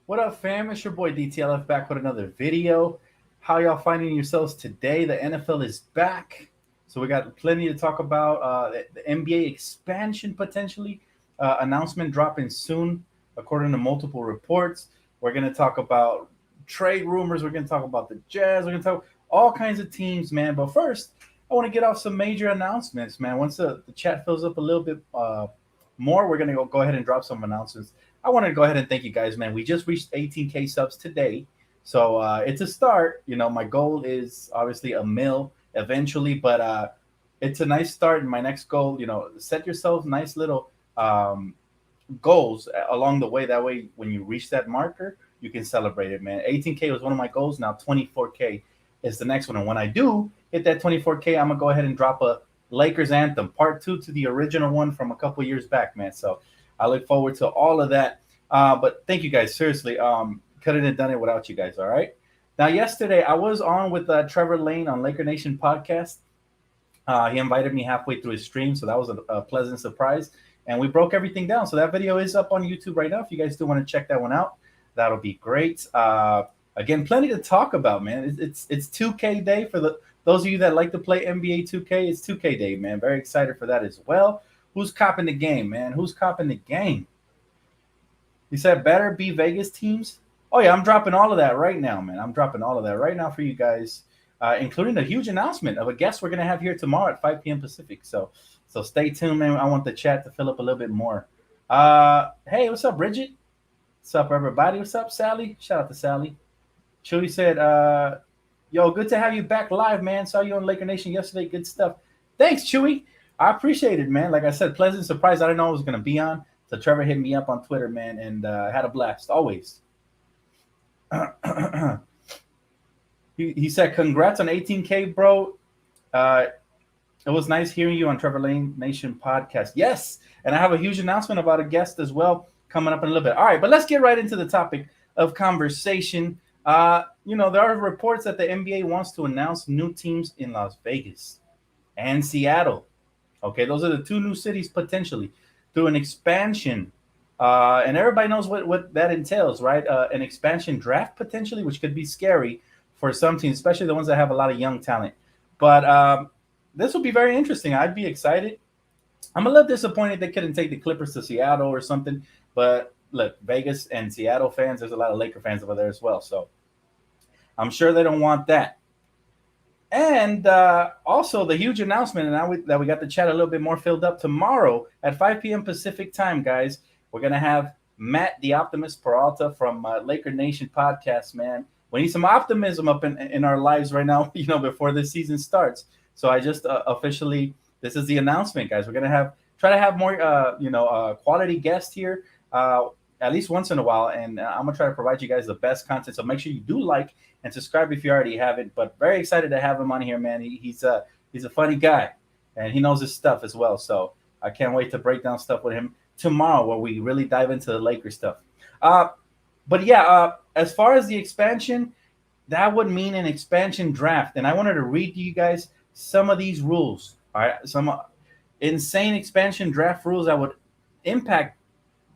What up, fam? It's your boy DTLF back with another video. How y'all finding yourselves today? The NFL is back, so we got plenty to talk about. The NBA expansion potentially announcement dropping soon, according to multiple reports. We're gonna talk about trade rumors. We're gonna talk about the Jazz. We're gonna talk all kinds of teams, man. But first, I want to get off some major announcements, man. Once the chat fills up a little bit more, we're gonna go ahead and drop some announcements. I want to go ahead and thank you guys, man. We just reached 18K subs today, so it's a start. My goal is obviously a mil eventually, but it's a nice start. And my next goal, set yourself nice little goals along the way. That way, when you reach that marker, you can celebrate it, man. 18K was one of my goals. Now 24K is the next one, and when I do hit that 24K, I'm gonna go ahead and drop a Lakers anthem, part two to the original one from a couple years back, man. So I look forward to all of that. But thank you guys, seriously. Couldn't have done it without you guys. All right. Now, yesterday I was on with Trevor Lane on Laker Nation podcast. He invited me halfway through his stream, so that was a pleasant surprise. And we broke everything down. So that video is up on YouTube right now. If you guys do want to check that one out, that'll be great. Again, plenty to talk about, man. It's 2K day for those of you that like to play NBA 2K. It's 2K day, man. Very excited for that as well. Who's copping the game, man? Who's copping the game? You said better be Vegas teams. Oh yeah, I'm dropping all of that right now, man. I'm dropping all of that right now for you guys, including a huge announcement of a guest we're gonna have here tomorrow at 5 p.m. Pacific. So stay tuned, man. I want the chat to fill up a little bit more. Hey, what's up, Bridget? What's up, everybody? What's up, Sally? Shout out to Sally. Chewy said, yo, good to have you back live, man. Saw you on Laker Nation yesterday. Good stuff. Thanks, Chewy. I appreciate it, man. Like I said, pleasant surprise. I didn't know I was going to be on. So Trevor hit me up on Twitter, man, and had a blast, always. He said, congrats on 18K, bro. It was nice hearing you on Trevor Lane Nation podcast. Yes, and I have a huge announcement about a guest as well coming up in a little bit. All right, but let's get right into the topic of conversation. There are reports that the NBA wants to announce new teams in Las Vegas and Seattle. Okay, those are the two new cities potentially through an expansion. And everybody knows what that entails, right? An expansion draft potentially, which could be scary for some teams, especially the ones that have a lot of young talent. But this will be very interesting. I'd be excited. I'm a little disappointed they couldn't take the Clippers to Seattle or something. But look, Vegas and Seattle fans, there's a lot of Laker fans over there as well. So I'm sure they don't want that. And also the huge announcement, and now that we got the chat a little bit more filled up, tomorrow at 5 p.m. Pacific time, guys, we're going to have Matt the Optimist Peralta from Laker Nation podcast, man. We need some optimism up in our lives right now, before this season starts. So I just officially, this is the announcement, guys. We're going to try to have more, quality guests here at least once in a while. And I'm going to try to provide you guys the best content. So make sure you do like and subscribe if you already haven't. But very excited to have him on here, man. He's a funny guy, and he knows his stuff as well. So I can't wait to break down stuff with him tomorrow where we really dive into the Lakers stuff. But yeah, as far as the expansion, that would mean an expansion draft. And I wanted to read to you guys some of these rules. All right, some insane expansion draft rules that would impact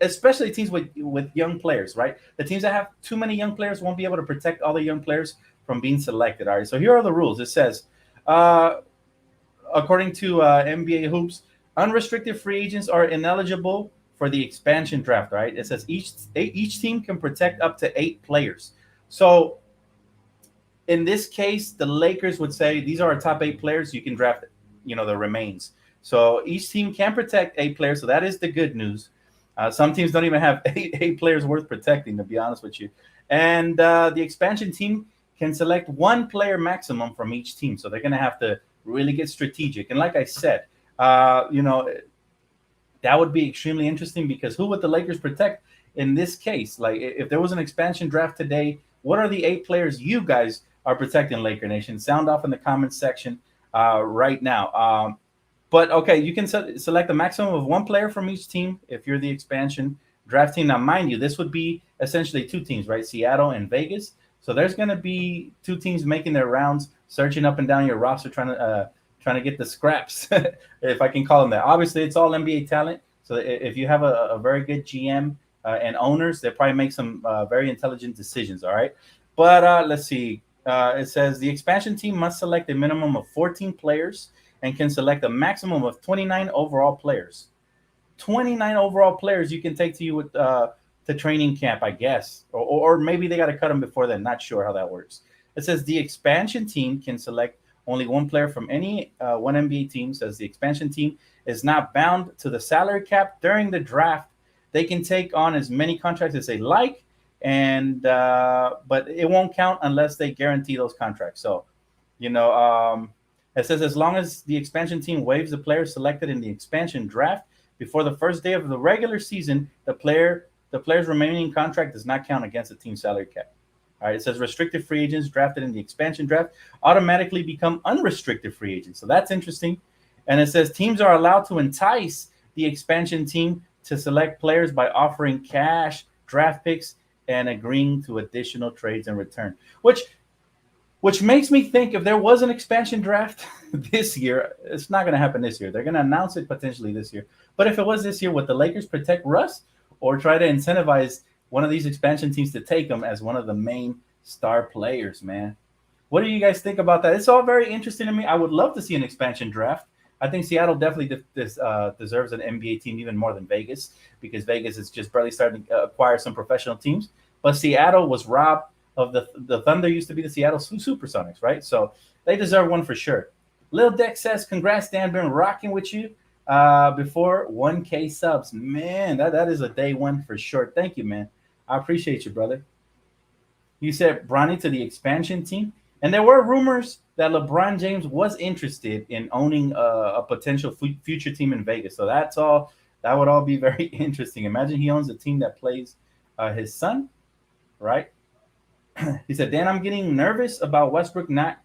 especially teams with young players, right? The teams that have too many young players won't be able to protect all the young players from being selected. All right, so here are the rules. It says, according to NBA Hoops, unrestricted free agents are ineligible for the expansion draft, right? It says each team can protect up to 8 players. So in this case, the Lakers would say, these are our top 8 players. You can draft, the remains. So each team can protect 8 players. So that is the good news. Some teams don't even have eight players worth protecting, to be honest with you. And the expansion team can select 1 player maximum from each team. So they're going to have to really get strategic. And like I said, that would be extremely interesting because who would the Lakers protect in this case? Like if there was an expansion draft today, what are the 8 players you guys are protecting, Laker Nation? Sound off in the comments section right now. But, okay, you can select a maximum of 1 player from each team if you're the expansion draft team. Now, mind you, this would be essentially 2 teams, right? Seattle and Vegas. So there's going to be 2 teams making their rounds, searching up and down your roster, trying to get the scraps, if I can call them that. Obviously, it's all NBA talent. So if you have a very good GM and owners, they probably make some very intelligent decisions. All right, but let's see. It says the expansion team must select a minimum of 14 players and can select a maximum of 29 overall players. 29 overall players you can take to you with to training camp, I guess, or maybe they got to cut them before then. Not sure how that works. It says the expansion team can select only one player from any one NBA team. Says the expansion team is not bound to the salary cap during the draft. They can take on as many contracts as they like, and but it won't count unless they guarantee those contracts. So, it says as long as the expansion team waives the players selected in the expansion draft before the first day of the regular season, the player's remaining contract does not count against the team's salary cap. All right, it says restricted free agents drafted in the expansion draft automatically become unrestricted free agents. So that's interesting. And it says teams are allowed to entice the expansion team to select players by offering cash, draft picks, and agreeing to additional trades in return. Which makes me think if there was an expansion draft this year, it's not going to happen this year. They're going to announce it potentially this year. But if it was this year, would the Lakers protect Russ or try to incentivize one of these expansion teams to take him as one of the main star players, man? What do you guys think about that? It's all very interesting to me. I would love to see an expansion draft. I think Seattle definitely deserves an NBA team even more than Vegas, because Vegas is just barely starting to acquire some professional teams. But Seattle was robbed of the Thunder used to be the Seattle Supersonics, right? So they deserve one for sure. Lil Dex says, congrats, Dan. Been rocking with you before 1K subs. Man, that is a day one for sure. Thank you, man. I appreciate you, brother. You said Bronny to the expansion team. And there were rumors that LeBron James was interested in owning a potential future team in Vegas. So that would all be very interesting. Imagine he owns a team that plays his son, right? He said, Dan, I'm getting nervous about Westbrook not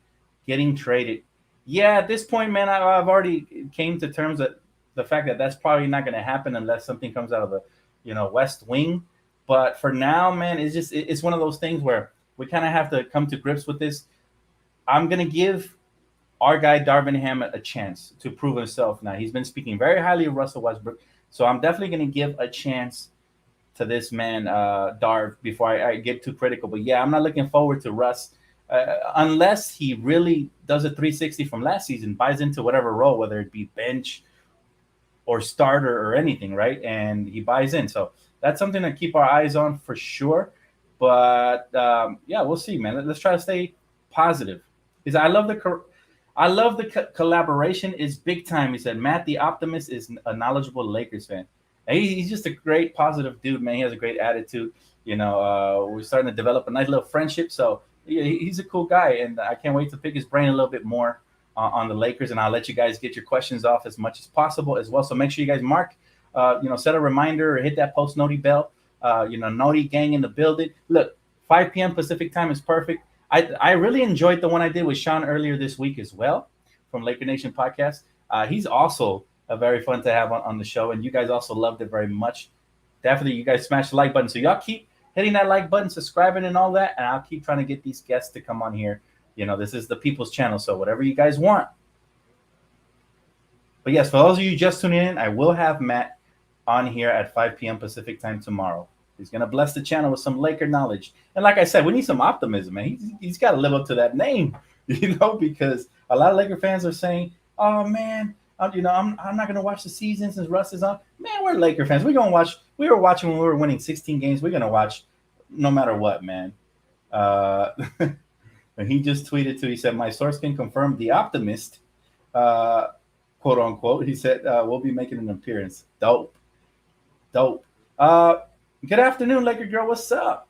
getting traded. Yeah, at this point, man, I've already came to terms that the fact that that's probably not going to happen unless something comes out of the, West Wing. But for now, man, it's one of those things where we kind of have to come to grips with this. I'm going to give our guy Darvin Ham a chance to prove himself. Now, he's been speaking very highly of Russell Westbrook, so I'm definitely going to give a chance to this man, Darv, before I get too critical. But yeah, I'm not looking forward to Russ unless he really does a 360 from last season, buys into whatever role, whether it be bench or starter or anything, right? And he buys in. So that's something to keep our eyes on for sure. But yeah, we'll see, man. Let's try to stay positive. Because I love the collaboration is big time. He said, Matt the Optimist is a knowledgeable Lakers fan. And he's just a great, positive dude, man. He has a great attitude. We're starting to develop a nice little friendship. So yeah, he's a cool guy, and I can't wait to pick his brain a little bit more on the Lakers. And I'll let you guys get your questions off as much as possible as well. So make sure you guys mark, set a reminder or hit that post noti bell. Noti gang in the building. Look, 5 p.m. Pacific time is perfect. I really enjoyed the one I did with Sean earlier this week as well from Laker Nation Podcast. He's also very fun to have on the show, and you guys also loved it very much. Definitely, you guys smash the like button. So y'all keep hitting that like button, subscribing, and all that, and I'll keep trying to get these guests to come on here. This is the people's channel, so whatever you guys want. But yes, for those of you just tuning in, I will have Matt on here at 5 p.m. Pacific time tomorrow. He's going to bless the channel with some Laker knowledge. And like I said, we need some optimism, man. He's got to live up to that name, because a lot of Laker fans are saying, oh, man, I'm not going to watch the season since Russ is on. Man, we're Laker fans. We're going to watch. We were watching when we were winning 16 games. We're going to watch no matter what, man. And he just tweeted, too. He said, my source can confirm the Optimist, quote, unquote. He said, we'll be making an appearance. Dope. Good afternoon, Laker girl. What's up?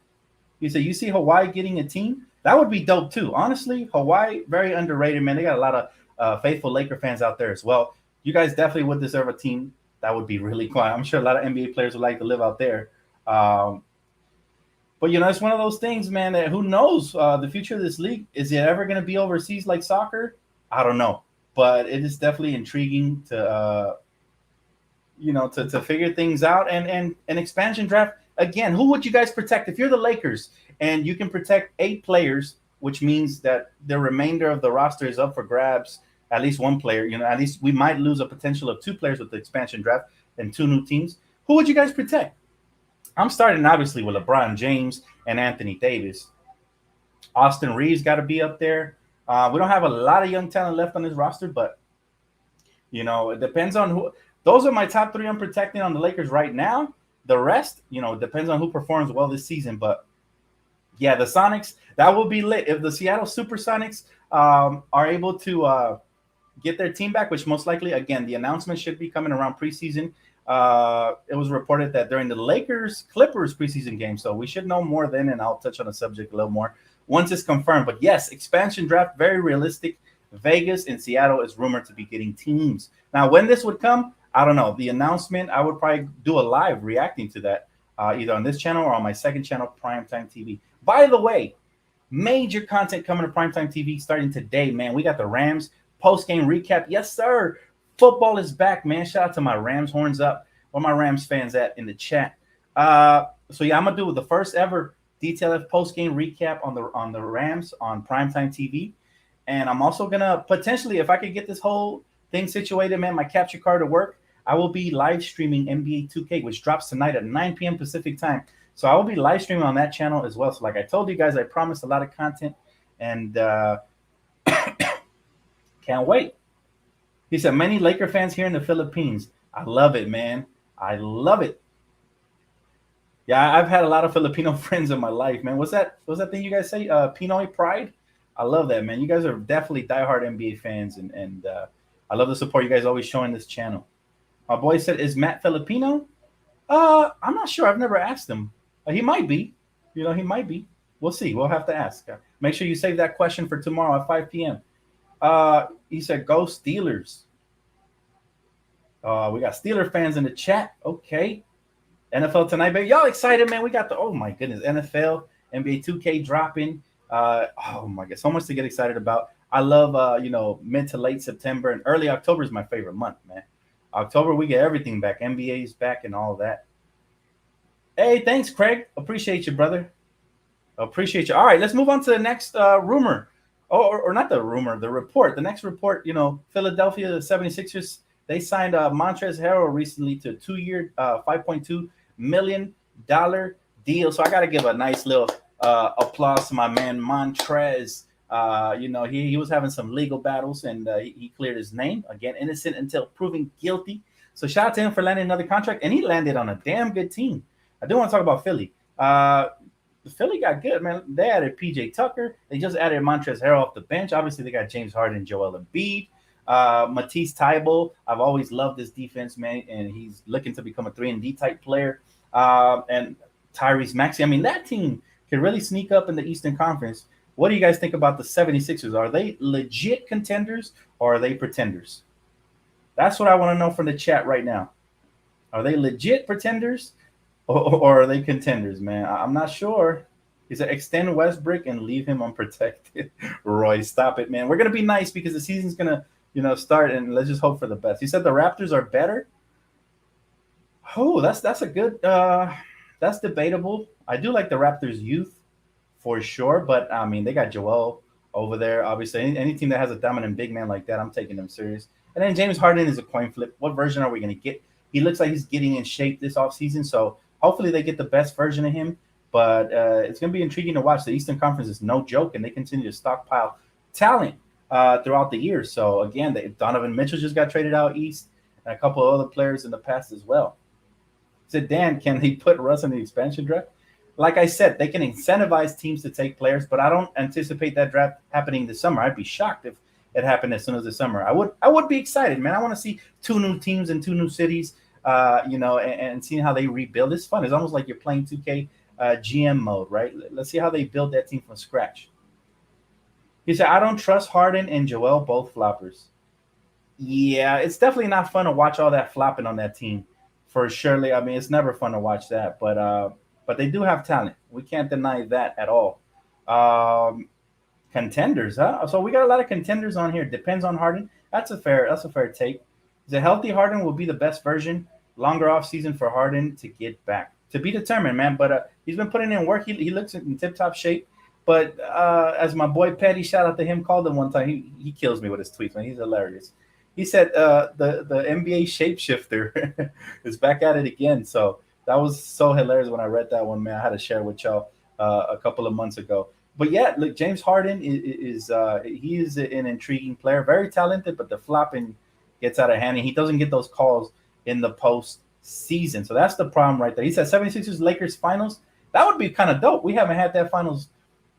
He said, you see Hawaii getting a team? That would be dope, too. Honestly, Hawaii, very underrated, man. They got a lot of faithful Laker fans out there as well. You guys definitely would deserve a team. That would be really cool. I'm sure a lot of NBA players would like to live out there. But, it's one of those things, man, that who knows the future of this league. Is it ever going to be overseas like soccer? I don't know. But it is definitely intriguing to figure things out. And an expansion draft, again, who would you guys protect? If you're the Lakers and you can protect 8 players, which means that the remainder of the roster is up for grabs, at least one player, at least we might lose a potential of 2 players with the expansion draft and 2 new teams. Who would you guys protect? I'm starting obviously with LeBron James and Anthony Davis. Austin Reeves got to be up there. We don't have a lot of young talent left on this roster, but it depends on who. Those are my top three I'm protecting on the Lakers right now. The rest, depends on who performs well this season. But yeah, the Sonics, that will be lit. If the Seattle Supersonics are able to get their team back, which most likely, again, the announcement should be coming around preseason. It was reported that during the Lakers-Clippers preseason game, so we should know more then, and I'll touch on the subject a little more once it's confirmed. But yes, expansion draft, very realistic. Vegas and Seattle is rumored to be getting teams. Now, when this would come, I don't know. The announcement, I would probably do a live reacting to that, either on this channel or on my second channel, Primetime TV. By the way, major content coming to Primetime TV starting today, man. We got the Rams post-game recap. Yes, sir. Football is back, man. Shout out to my Rams, horns up. Where my Rams fans at in the chat? So yeah, I'm gonna do the first ever DTLF post-game recap on the Rams on Primetime TV. And I'm also gonna potentially, if I could get this whole thing situated, man, my capture card to work, I will be live streaming NBA 2K, which drops tonight at 9 p.m. Pacific time. So I will be live streaming on that channel as well. So like I told you guys, I promised a lot of content, and can't wait. He said, many Laker fans here in the Philippines. I love it, man. I love it. Yeah, I've had a lot of Filipino friends in my life, man. What's that thing you guys say? Pinoy pride? I love that, man. You guys are definitely diehard NBA fans, and I love the support you guys always showing this channel. My boy said, is Matt Filipino? I'm not sure. I've never asked him. He might be. He might be. We'll see. We'll have to ask. Make sure you save that question for tomorrow at 5 p.m. He said, go Steelers. We got Steeler fans in the chat. Okay. NFL tonight, baby. Y'all excited, man? We got oh my goodness, NFL, NBA 2K dropping. Oh my God, so much to get excited about. I love, mid to late September and early October is my favorite month, man. October, we get everything back. NBA's back and all that. Hey, thanks, Craig. Appreciate you, brother. Appreciate you. All right, let's move on to the next rumor. Or not the rumor, the report. The next report, Philadelphia 76ers, they signed Montrezl Harrell recently to a 2-year, $5.2 million deal. So I got to give a nice little applause to my man Montrez. He was having some legal battles, and he cleared his name. Again, innocent until proven guilty. So shout out to him for landing another contract, and he landed on a damn good team. I do want to talk about Philly. Philly got good, man. They added PJ Tucker. They just added Montrezl Harrell off the bench. Obviously, they got James Harden, Joel Embiid, Matisse Thybulle. I've always loved this defense, man, and he's looking to become a 3-and-D type player. And Tyrese Maxey. I mean, that team can really sneak up in the Eastern Conference. What do you guys think about the 76ers? Are they legit contenders or are they pretenders? That's what I want to know from the chat right now. Are they legit pretenders or are they contenders, man? I'm not sure. He said, extend Westbrook and leave him unprotected. Roy, stop it, man. We're going to be nice because the season's going to, start, and let's just hope for the best. He said the Raptors are better. Oh, that's a good that's debatable. I do like the Raptors youth for sure, but I mean, they got Joel over there. Obviously, any team that has a dominant big man like that, I'm taking them serious. And then James Harden is a coin flip. What version are we going to get? He looks like he's getting in shape this offseason, so hopefully they get the best version of him. But it's going to be intriguing to watch. The Eastern Conference is no joke, and they continue to stockpile talent throughout the year. So, again, Donovan Mitchell just got traded out east, and a couple of other players in the past as well. Said, Dan, can they put Russ in the expansion draft? Like I said, they can incentivize teams to take players, but I don't anticipate that draft happening this summer. I'd be shocked if it happened as soon as the summer. I would be excited, man. I want to see 2 new teams in 2 new cities, and seeing how they rebuild. It's fun. It's almost like you're playing 2K GM mode, right? Let's see how they build that team from scratch. He said, I don't trust Harden and Joel, both floppers. Yeah, it's definitely not fun to watch all that flopping on that team. For surely, I mean, it's never fun to watch that, but they do have talent. We can't deny that at all. Contenders, huh? So we got a lot of contenders on here. Depends on Harden. That's a fair take. The healthy Harden will be the best version. Longer off season for Harden to get back. To be determined, man. But he's been putting in work. He looks in tip-top shape. But as my boy Petty, shout out to him, called him one time. He kills me with his tweets, man. He's hilarious. He said the NBA shapeshifter is back at it again. So That was so hilarious when I read that one, man. I had to share with y'all a couple of months ago. But yeah, look, James Harden he is an intriguing player, very talented, but the flopping gets out of hand, and he doesn't get those calls in the post season. So that's the problem right there. He said 76ers Lakers finals. That would be kind of dope. We haven't had that finals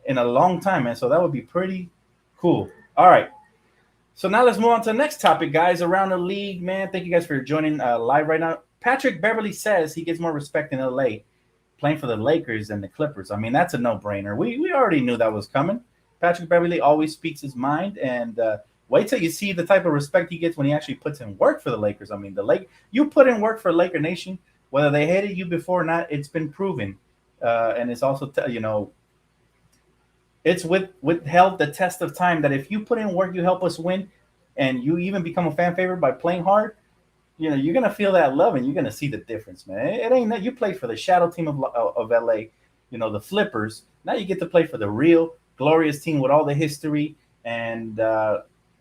in a long time, man. So that would be pretty cool. All right. So now let's move on to the next topic, guys. Around the league, man. Thank you guys for joining live right now. Patrick Beverly says he gets more respect in LA playing for the Lakers than the Clippers. I mean, that's a no-brainer. We already knew that was coming. Patrick Beverly always speaks his mind, and wait till you see the type of respect he gets when he actually puts in work for the Lakers. I mean, you put in work for Laker Nation, whether they hated you before or not, it's been proven, and it's also it's withheld the test of time that if you put in work, you help us win, and you even become a fan favorite by playing hard. You're gonna feel that love, and you're gonna see the difference, man. It ain't that you play for the shadow team of LA, the Flippers. Now you get to play for the real glorious team with all the history, and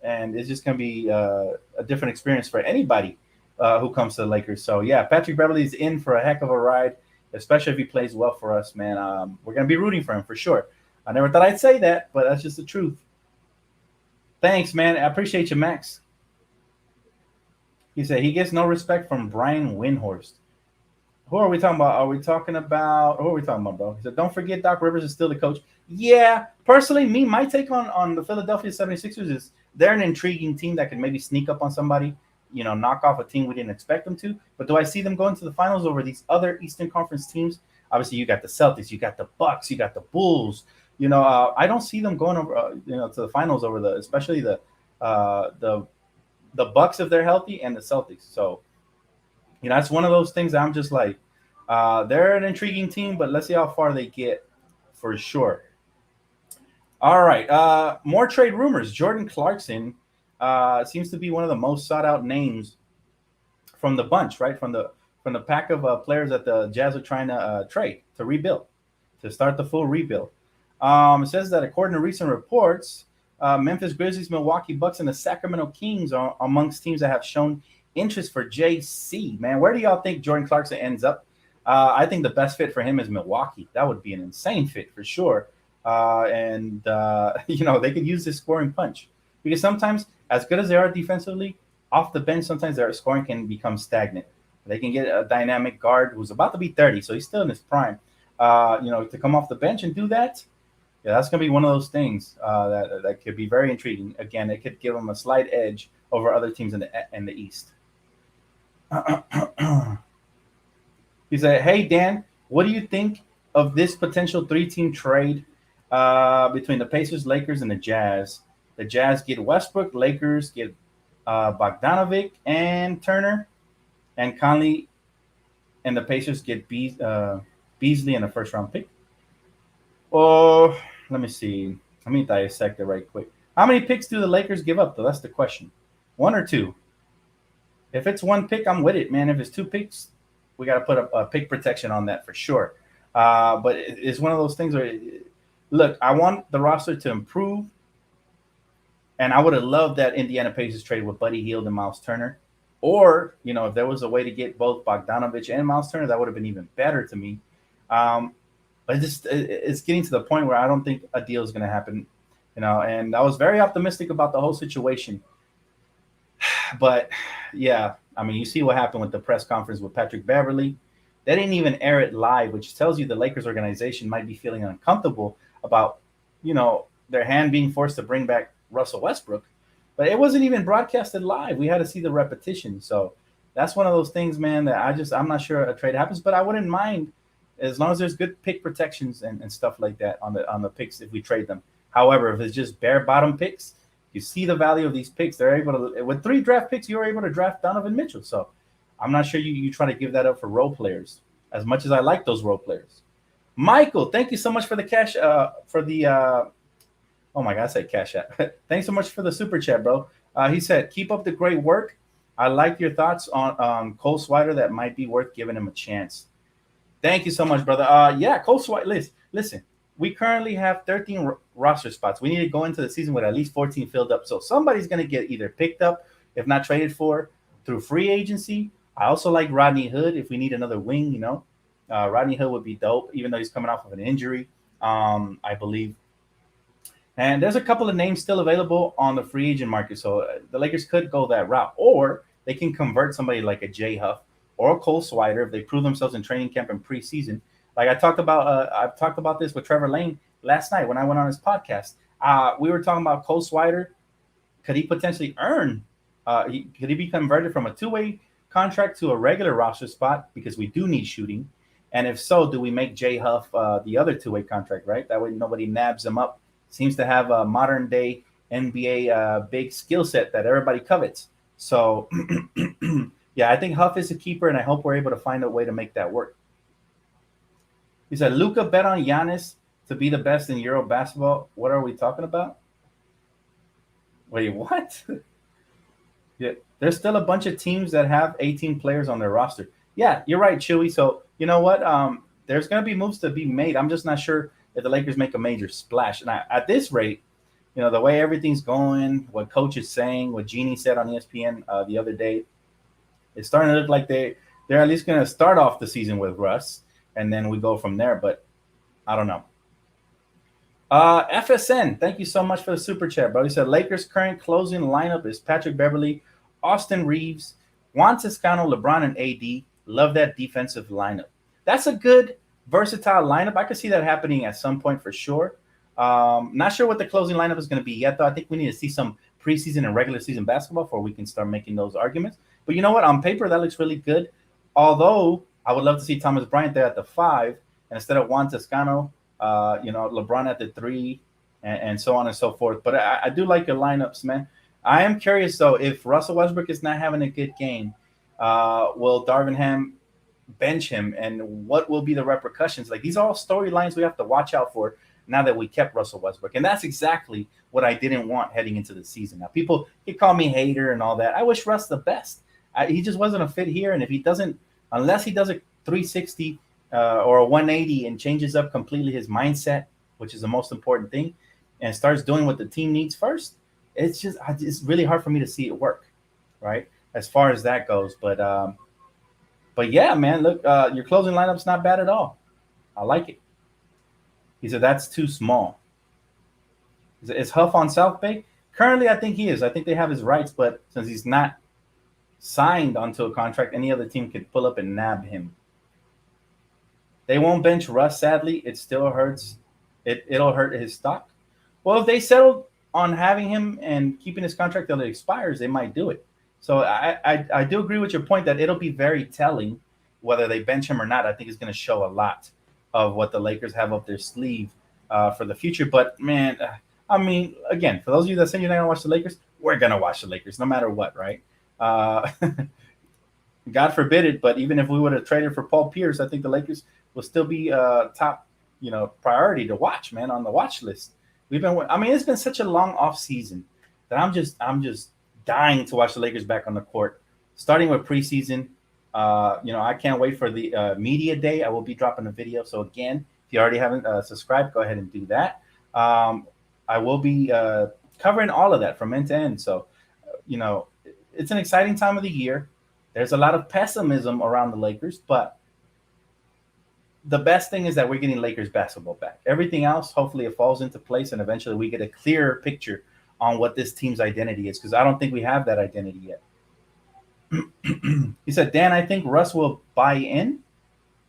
it's just gonna be a different experience for anybody who comes to the Lakers. So yeah, Patrick Beverly is in for a heck of a ride, especially if he plays well for us, man. We're gonna be rooting for him for sure. I never thought I'd say that, but that's just the truth. Thanks, man. I appreciate you, Max. He said he gets no respect from Brian Windhorst. Who are we talking about? Who are we talking about, bro? He said, don't forget Doc Rivers is still the coach. Yeah, personally, my take on the Philadelphia 76ers is they're an intriguing team that can maybe sneak up on somebody, knock off a team we didn't expect them to. But do I see them going to the finals over these other Eastern Conference teams? Obviously, you got the Celtics, you got the Bucks, you got the Bulls. I don't see them going over, to the finals over especially the Bucks if they're healthy and the Celtics. So, it's one of those things that I'm just like, they're an intriguing team, but let's see how far they get for sure. All right. More trade rumors. Jordan Clarkson seems to be one of the most sought out names from the bunch, right? From the pack of players that the Jazz are trying to trade to rebuild, to start the full rebuild. It says that according to recent reports, Memphis Grizzlies, Milwaukee Bucks, and the Sacramento Kings are amongst teams that have shown interest for JC. Man, where do y'all think Jordan Clarkson ends up? I think the best fit for him is Milwaukee. That would be an insane fit for sure. And they could use this scoring punch because sometimes, as good as they are defensively, off the bench, sometimes their scoring can become stagnant. They can get a dynamic guard who's about to be 30, so he's still in his prime. To come off the bench and do that. Yeah, that's going to be one of those things that could be very intriguing. Again, it could give them a slight edge over other teams in the East. He said, hey, Dan, what do you think of this potential 3-team trade between the Pacers, Lakers, and the Jazz? The Jazz get Westbrook, Lakers get Bogdanovic and Turner, and Conley, and the Pacers get Beasley and a first-round pick. Oh, let me see. Let me dissect it right quick. How many picks do the Lakers give up, though? That's the question. 1 or 2? If it's 1 pick, I'm with it, man. If it's 2 picks, we got to put a pick protection on that for sure. But it's one of those things where, look, I want the roster to improve, and I would have loved that Indiana Pacers trade with Buddy Hield and Miles Turner. Or, if there was a way to get both Bogdanovic and Miles Turner, that would have been even better to me. But it's getting to the point where I don't think a deal is going to happen, and I was very optimistic about the whole situation. But, yeah, I mean, you see what happened with the press conference with Patrick Beverly. They didn't even air it live, which tells you the Lakers organization might be feeling uncomfortable about, their hand being forced to bring back Russell Westbrook. But it wasn't even broadcasted live. We had to see the repetition. So that's one of those things, man, that I'm not sure a trade happens, but I wouldn't mind as long as there's good pick protections and stuff like that on the picks if we trade them. However, if it's just bare bottom picks, you see the value of these picks. They're able to, with 3 draft picks, you were able to draft Donovan Mitchell. So I'm not sure you try to give that up for role players as much as I like those role players. Michael, thank you so much for the cash oh my God, I said cash app. Thanks so much for the super chat, bro. He said, keep up the great work. I like your thoughts on Cole Swider. That might be worth giving him a chance. Thank you so much, brother. Yeah, Cole Swider. Listen, we currently have 13 roster spots. We need to go into the season with at least 14 filled up. So somebody's going to get either picked up, if not traded for, through free agency. I also like Rodney Hood if we need another wing, Rodney Hood would be dope, even though he's coming off of an injury, I believe. And there's a couple of names still available on the free agent market. So the Lakers could go that route. Or they can convert somebody like a Jay Huff or a Cole Swider if they prove themselves in training camp and preseason. Like I've talked about this with Trevor Lane last night when I went on his podcast. We were talking about Cole Swider. Could he potentially earn? Could he be converted from a two-way contract to a regular roster spot because we do need shooting? And if so, do we make Jay Huff the other two-way contract, right? That way nobody nabs him up. Seems to have a modern-day NBA big skill set that everybody covets. So, yeah, I think Huff is a keeper, and I hope we're able to find a way to make that work. He said, Luka bet on Giannis to be the best in Euro basketball. What are we talking about? Wait, what? Yeah, there's still a bunch of teams that have 18 players on their roster. Yeah, you're right, Chewy. So, you know what? There's going to be moves to be made. I'm just not sure if the Lakers make a major splash. And at this rate, you know, the way everything's going, what coach is saying, what Jeannie said on ESPN the other day, it's starting to look like they're at least going to start off the season with Russ, and then we go from there. But I don't know. FSN, thank you so much for the super chat, bro. He said Lakers' current closing lineup is Patrick Beverly, Austin Reeves, Juan Toscano, LeBron, and AD. Love that defensive lineup. That's a good, versatile lineup. I could see that happening at some point for sure. Not sure what the closing lineup is going to be yet, though. I think we need to see some preseason and regular season basketball before we can start making those arguments. But you know what? On paper, that looks really good. Although I would love to see Thomas Bryant there at the 5, and instead of Juan Toscano, LeBron at the 3, and so on and so forth. But I do like your lineups, man. I am curious, though, if Russell Westbrook is not having a good game, will Darvin Ham bench him, and what will be the repercussions? Like, these are all storylines we have to watch out for now that we kept Russell Westbrook. And that's exactly what I didn't want heading into the season. Now, people can call me hater and all that. I wish Russ the best. He just wasn't a fit here. And if he doesn't, unless he does a 360 or a 180 and changes up completely his mindset, which is the most important thing, and starts doing what the team needs first, it's really hard for me to see it work, right? As far as that goes. But yeah, man, look, your closing lineup's not bad at all. I like it. He said that's too small. Is Huff on South Bay? Currently, I think he is. I think they have his rights, but since he's not signed onto a contract, any other team could pull up and nab him. They won't bench Russ, sadly. It still hurts. It'll hurt his stock. Well, if they settle on having him and keeping his contract till it expires, they might do it. So I do agree with your point that it'll be very telling whether they bench him or not. I think it's going to show a lot of what the Lakers have up their sleeve for the future. But, man, I mean, again, for those of you that say you're not going to watch the Lakers, we're going to watch the Lakers no matter what, right? God forbid it, but even if we would have traded for Paul Pierce, I think the Lakers will still be top, priority to watch, man, on the watch list. It's been such a long off season that I'm just dying to watch the Lakers back on the court, starting with preseason. I can't wait for the media day. I will be dropping a video. So again, if you already haven't subscribed, go ahead and do that. I will be covering all of that from end to end. So, it's an exciting time of the year. There's a lot of pessimism around the Lakers, but the best thing is that we're getting Lakers basketball back. Everything else, hopefully it falls into place and eventually we get a clearer picture on what this team's identity is, because I don't think we have that identity yet. He said, Dan, I think Russ will buy in.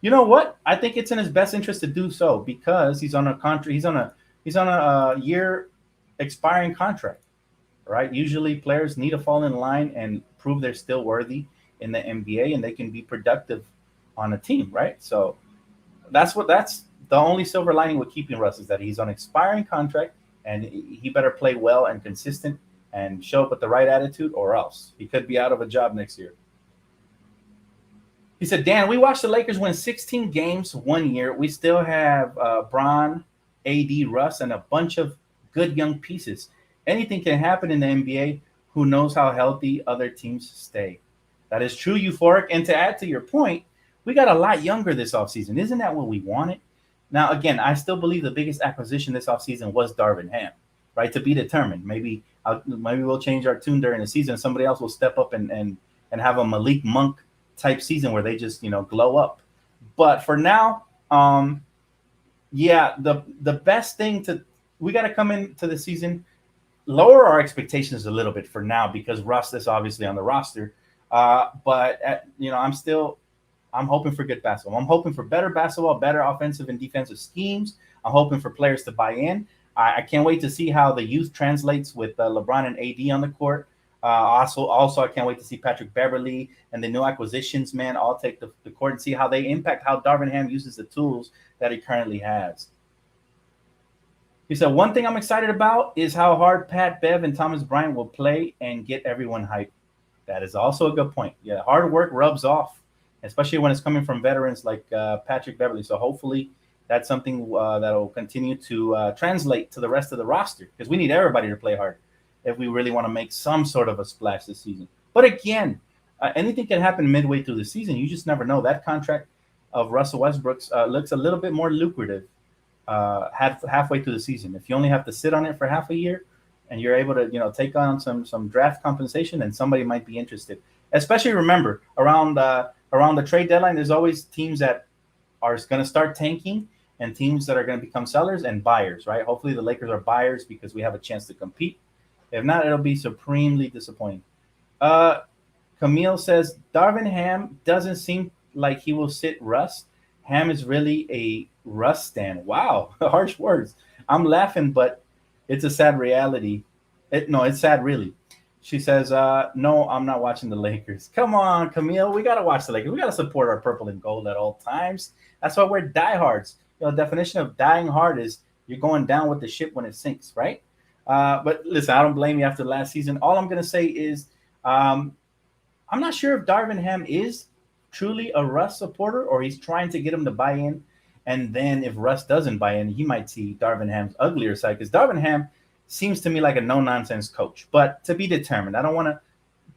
You know what? I think it's in his best interest to do so because he's on a contract. He's on a year expiring contract, right? Usually players need to fall in line and prove they're still worthy in the NBA and they can be productive on a team, right? So that's the only silver lining with keeping Russ is that he's on expiring contract and he better play well and consistent and show up with the right attitude, or else he could be out of a job next year. He said, Dan, we watched the Lakers win 16 games one year. We still have Bron, AD, Russ, and a bunch of good young pieces. Anything can happen in the NBA. Who knows how healthy other teams stay? That is true, Euphoric. And to add to your point, we got a lot younger this offseason. Isn't that what we wanted? Now, again, I still believe the biggest acquisition this offseason was Darvin Ham, right? To be determined. Maybe we'll change our tune during the season. Somebody else will step up and have a Malik Monk type season where they just, glow up. But for now, yeah, the best thing to we got to come into the season lower our expectations a little bit for now because Russ is obviously on the roster. I'm hoping for good basketball. I'm hoping for better basketball, better offensive and defensive schemes. I'm hoping for players to buy in. I can't wait to see how the youth translates with LeBron and AD on the court. Also, I can't wait to see Patrick Beverly and the new acquisitions, man, all take the court and see how they impact how Darvin Ham uses the tools that he currently has. He said, one thing I'm excited about is how hard Pat, Bev, and Thomas Bryant will play and get everyone hyped. That is also a good point. Yeah, hard work rubs off, especially when it's coming from veterans like Patrick Beverly. So hopefully that's something that will continue to translate to the rest of the roster because we need everybody to play hard if we really want to make some sort of a splash this season. But again, anything can happen midway through the season. You just never know. That contract of Russell Westbrook's looks a little bit more lucrative halfway through the season. If you only have to sit on it for half a year and you're able to, take on some draft compensation, then somebody might be interested. Especially remember around the trade deadline, there's always teams that are going to start tanking and teams that are going to become sellers and buyers, right? Hopefully the Lakers are buyers because we have a chance to compete. If not, it'll be supremely disappointing. Camille says Darvin Ham doesn't seem like he will sit Russ. Ham is really a Russ stan. Wow, harsh words. I'm laughing, but it's a sad reality. It's sad, really. She says, no, I'm not watching the Lakers. Come on, Camille. We got to watch the Lakers. We got to support our purple and gold at all times. That's why we're diehards. The definition of dying hard is you're going down with the ship when it sinks, right? But listen, I don't blame you after last season. All I'm going to say is I'm not sure if Darvin Ham is truly a Russ supporter or he's trying to get him to buy in. And then if Russ doesn't buy in, he might see Darvin Ham's uglier side because Darvin Ham seems to me like a no-nonsense coach. But to be determined, I don't want to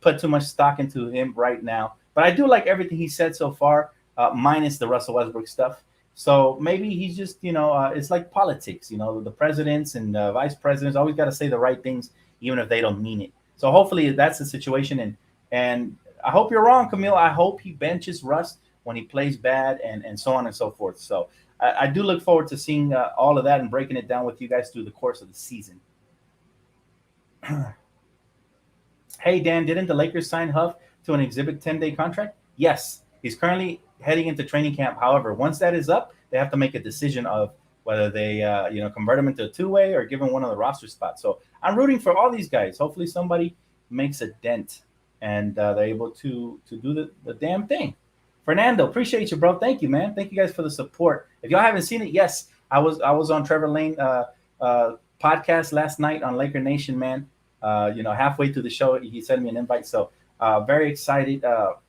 put too much stock into him right now. But I do like everything he said so far, minus the Russell Westbrook stuff. So maybe he's just, it's like politics. The presidents and vice presidents always got to say the right things, even if they don't mean it. So hopefully that's the situation. And I hope you're wrong, Camille. I hope he benches Russ when he plays bad and so on and so forth. So I do look forward to seeing all of that and breaking it down with you guys through the course of the season. Hey, Dan, didn't the Lakers sign Huff to an exhibit 10-day contract? Yes. He's currently heading into training camp. However, once that is up, they have to make a decision of whether they convert him into a two-way or give him one of the roster spots. So I'm rooting for all these guys. Hopefully somebody makes a dent and they're able to do the damn thing. Fernando, appreciate you, bro. Thank you, man. Thank you guys for the support. If y'all haven't seen it, yes, I was on Trevor Lane podcast last night on Laker Nation, man. Halfway through the show, he sent me an invite. So very excited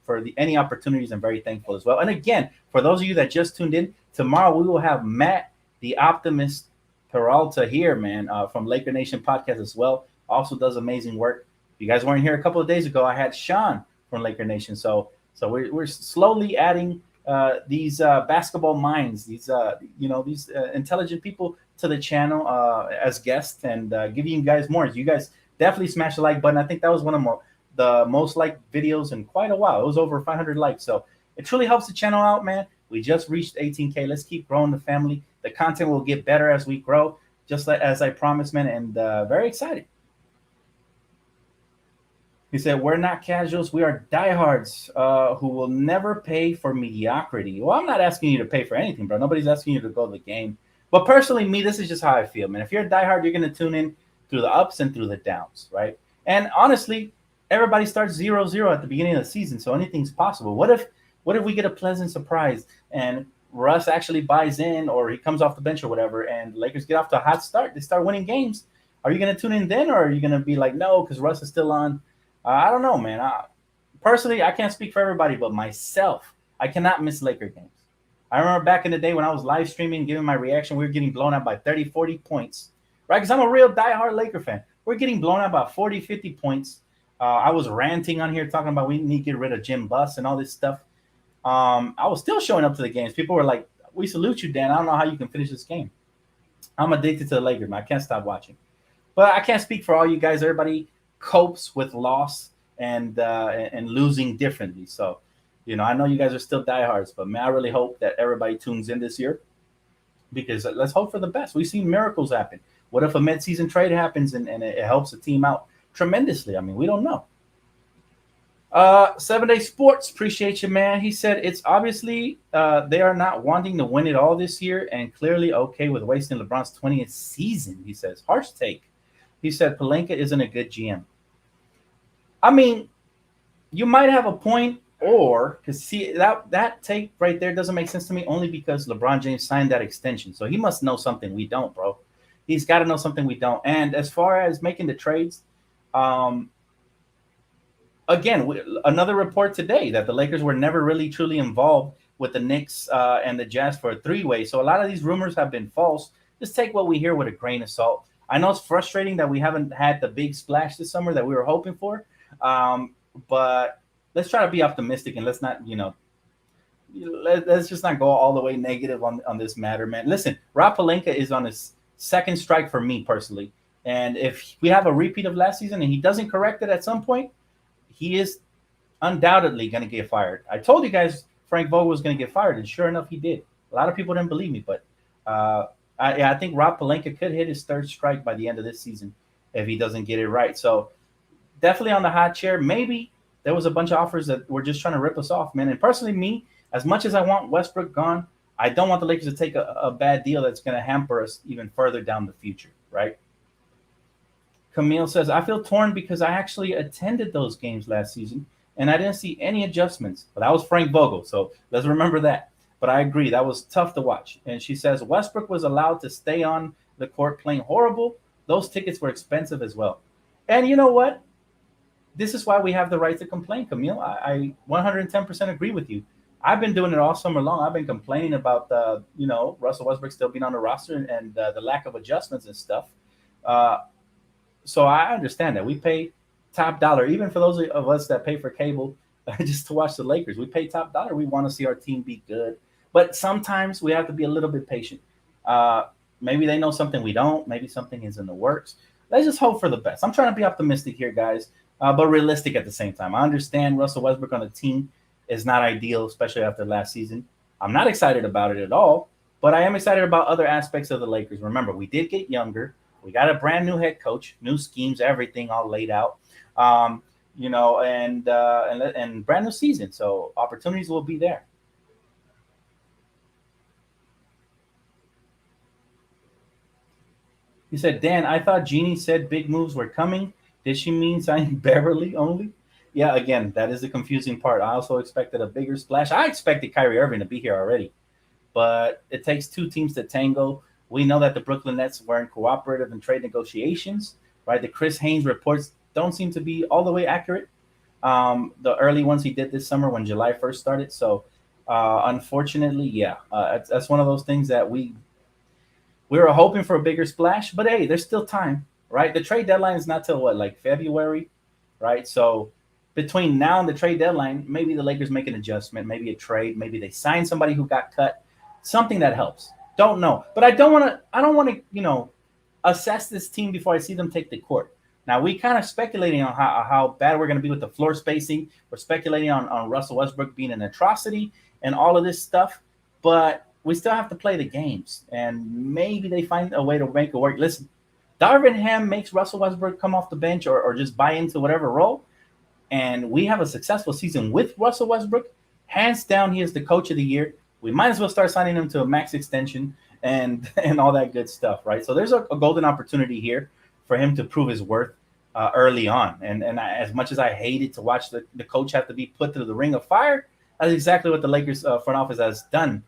for any opportunities and very thankful as well. And again, for those of you that just tuned in, tomorrow we will have Matt, the Optimist Peralta here, man, from Laker Nation podcast as well. Also does amazing work. If you guys weren't here a couple of days ago, I had Sean from Laker Nation. So we're slowly adding these basketball minds, these intelligent people to the channel as guests and giving you guys more. You guys definitely smash the like button. I think that was one of the most liked videos in quite a while. It was over 500 likes. So it truly helps the channel out, man. We just reached 18K. Let's keep growing the family. The content will get better as we grow, just as I promised, man, and very excited. He said, we're not casuals. We are diehards who will never pay for mediocrity. Well, I'm not asking you to pay for anything, bro. Nobody's asking you to go to the game. But personally, me, this is just how I feel, man. If you're a diehard, you're going to tune in through the ups and through the downs, right? And honestly, everybody starts 0-0 at the beginning of the season, so anything's possible. What if we get a pleasant surprise and Russ actually buys in or he comes off the bench or whatever and the Lakers get off to a hot start? They start winning games. Are you going to tune in then or are you going to be like, no, because Russ is still on? I don't know, man. Personally, I can't speak for everybody, but myself, I cannot miss Laker games. I remember back in the day when I was live streaming, giving my reaction, we were getting blown out by 30, 40 points, right? Because I'm a real diehard Laker fan. We're getting blown out by 40, 50 points. I was ranting on here talking about we need to get rid of Jim Buss and all this stuff. I was still showing up to the games. People were like, we salute you, Dan. I don't know how you can finish this game. I'm addicted to the Lakers, man. I can't stop watching. But I can't speak for all you guys. Everybody copes with loss and losing differently. So I know you guys are still diehards, but man, I really hope that everybody tunes in this year because let's hope for the best. We've seen miracles happen. What if a mid-season trade happens and it helps the team out tremendously? I mean, we don't know. 7 Day Sports, appreciate you, man. He said it's obviously they are not wanting to win it all this year and clearly okay with wasting LeBron's 20th season. He says, harsh take. He said Pelinka isn't a good GM. I mean, you might have a point, or because see that take right there doesn't make sense to me only because LeBron James signed that extension, so he must know something we don't, bro. He's got to know something we don't. And as far as making the trades, um, again, another report today that the Lakers were never really truly involved with the Knicks and the Jazz for a three-way. So a lot of these rumors have been false. Just take what we hear with a grain of salt. I know it's frustrating that we haven't had the big splash this summer that we were hoping for, but let's try to be optimistic and let's not, let's just not go all the way negative on this matter, man. Listen, Rob Pelinka is on his second strike for me personally. And if we have a repeat of last season and he doesn't correct it at some point, he is undoubtedly going to get fired. I told you guys Frank Vogel was going to get fired, and sure enough, he did. A lot of people didn't believe me, but I think Rob Pelinka could hit his third strike by the end of this season if he doesn't get it right. So definitely on the hot chair. Maybe there was a bunch of offers that were just trying to rip us off, man. And personally, me, as much as I want Westbrook gone, I don't want the Lakers to take a bad deal that's going to hamper us even further down the future, right? Camille says, I feel torn because I actually attended those games last season and I didn't see any adjustments. But that was Frank Vogel, so let's remember that. But I agree, that was tough to watch. And she says, Westbrook was allowed to stay on the court playing horrible. Those tickets were expensive as well. And you know what? This is why we have the right to complain, Camille. I 110% agree with you. I've been doing it all summer long. I've been complaining about Russell Westbrook still being on the roster and the lack of adjustments and stuff. So I understand that we pay top dollar, even for those of us that pay for cable just to watch the Lakers. We pay top dollar. We want to see our team be good, but sometimes we have to be a little bit patient. Maybe they know something we don't. Maybe something is in the works. Let's just hope for the best. I'm trying to be optimistic here, guys, but realistic at the same time. I understand Russell Westbrook on the team is not ideal, especially after last season. I'm not excited about it at all, but I am excited about other aspects of the Lakers. Remember, we did get younger. We got a brand new head coach, new schemes, everything all laid out, and brand new season. So opportunities will be there. He said, Dan, I thought Jeannie said big moves were coming. Did she mean signing Beverly only? Yeah, again, that is the confusing part. I also expected a bigger splash. I expected Kyrie Irving to be here already, but it takes two teams to tango. We know that the Brooklyn Nets weren't cooperative in trade negotiations, right? The Chris Haynes reports don't seem to be all the way accurate. The early ones he did this summer when July 1st started. So, unfortunately, yeah, that's one of those things that we were hoping for a bigger splash. But hey, there's still time, right? The trade deadline is not till like February, right? So between now and the trade deadline, maybe the Lakers make an adjustment, maybe a trade, maybe they sign somebody who got cut, something that helps. Don't know, but I don't want to, assess this team before I see them take the court. Now we kind of speculating on how bad we're going to be with the floor spacing. We're speculating on Russell Westbrook being an atrocity and all of this stuff, but we still have to play the games, and maybe they find a way to make it work. Listen, Darvin Ham makes Russell Westbrook come off the bench or just buy into whatever role, and we have a successful season with Russell Westbrook. Hands down, he is the coach of the year. We might as well start signing him to a max extension and all that good stuff, right? So there's a golden opportunity here for him to prove his worth early on. And as much as I hated to watch the coach have to be put through the ring of fire, that's exactly what the Lakers front office has done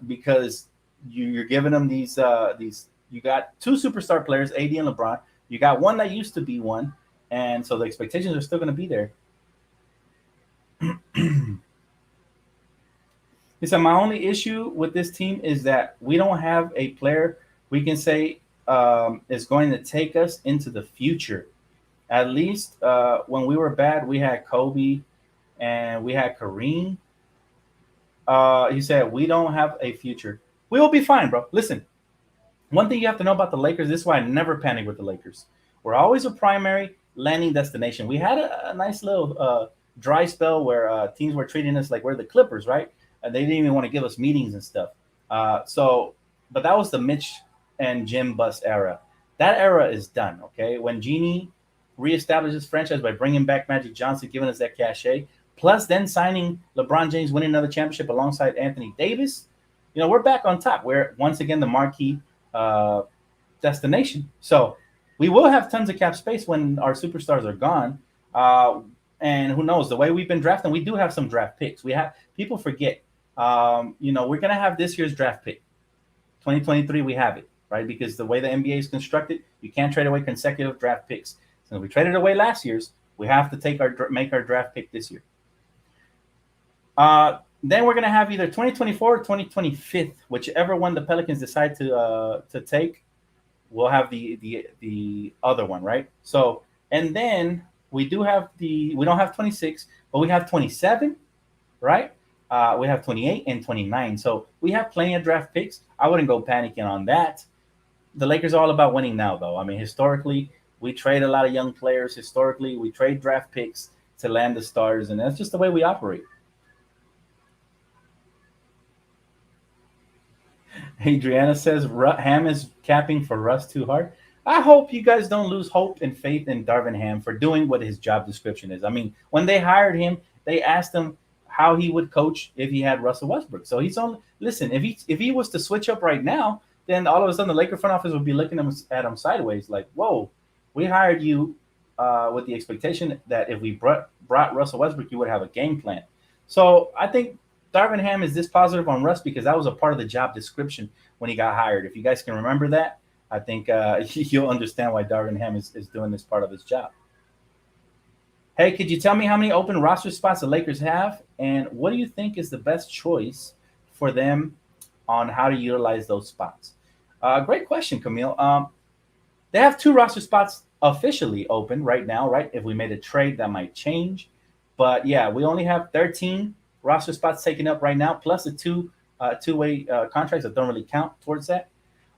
because you're giving them these. You got two superstar players, AD and LeBron. You got one that used to be one, and so the expectations are still going to be there. He said, my only issue with this team is that we don't have a player we can say is going to take us into the future. At least when we were bad, we had Kobe and we had Kareem. He said, we don't have a future. We will be fine, bro. Listen, one thing you have to know about the Lakers, this is why I never panic with the Lakers. We're always a primary landing destination. We had a nice little dry spell where teams were treating us like we're the Clippers, right? And they didn't even want to give us meetings and stuff. But that was the Mitch and Jim bus era. That era is done. Okay, when Genie reestablished his franchise by bringing back Magic Johnson, giving us that cachet, plus then signing LeBron James, winning another championship alongside Anthony Davis. We're back on top. We're once again the marquee destination. So we will have tons of cap space when our superstars are gone. And who knows? The way we've been drafting, we do have some draft picks. We have people forget. We're gonna have this year's draft pick. 2023, we have it, right? Because the way the NBA is constructed, you can't trade away consecutive draft picks. So we traded away last year's. We have to make our draft pick this year. Then we're gonna have either 2024 or 2025, whichever one the Pelicans decide to take. We'll have the other one, right? So, and then we don't have 26, but we have 27, right? We have 28 and 29. So we have plenty of draft picks. I wouldn't go panicking on that. The Lakers are all about winning now, though. I mean, historically, we trade a lot of young players. Historically, we trade draft picks to land the stars, and that's just the way we operate. Adriana says Ham is capping for Russ too hard. I hope you guys don't lose hope and faith in Darvin Ham for doing what his job description is. I mean, when they hired him, they asked him how he would coach if he had Russell Westbrook. So he's on. Listen, if he was to switch up right now, then all of a sudden the Laker front office would be looking at him sideways, like, "Whoa, we hired you with the expectation that if we brought Russell Westbrook, you would have a game plan." So I think Darvin Ham is this positive on Russ because that was a part of the job description when he got hired. If you guys can remember that, I think you'll understand why Darvin Ham is doing this part of his job. Hey, could you tell me how many open roster spots the Lakers have, and what do you think is the best choice for them on how to utilize those spots? Great question, Camille. They have 2 roster spots officially open right now, right? If we made a trade, that might change. But yeah, we only have 13 roster spots taken up right now, plus the two-way contracts that don't really count towards that.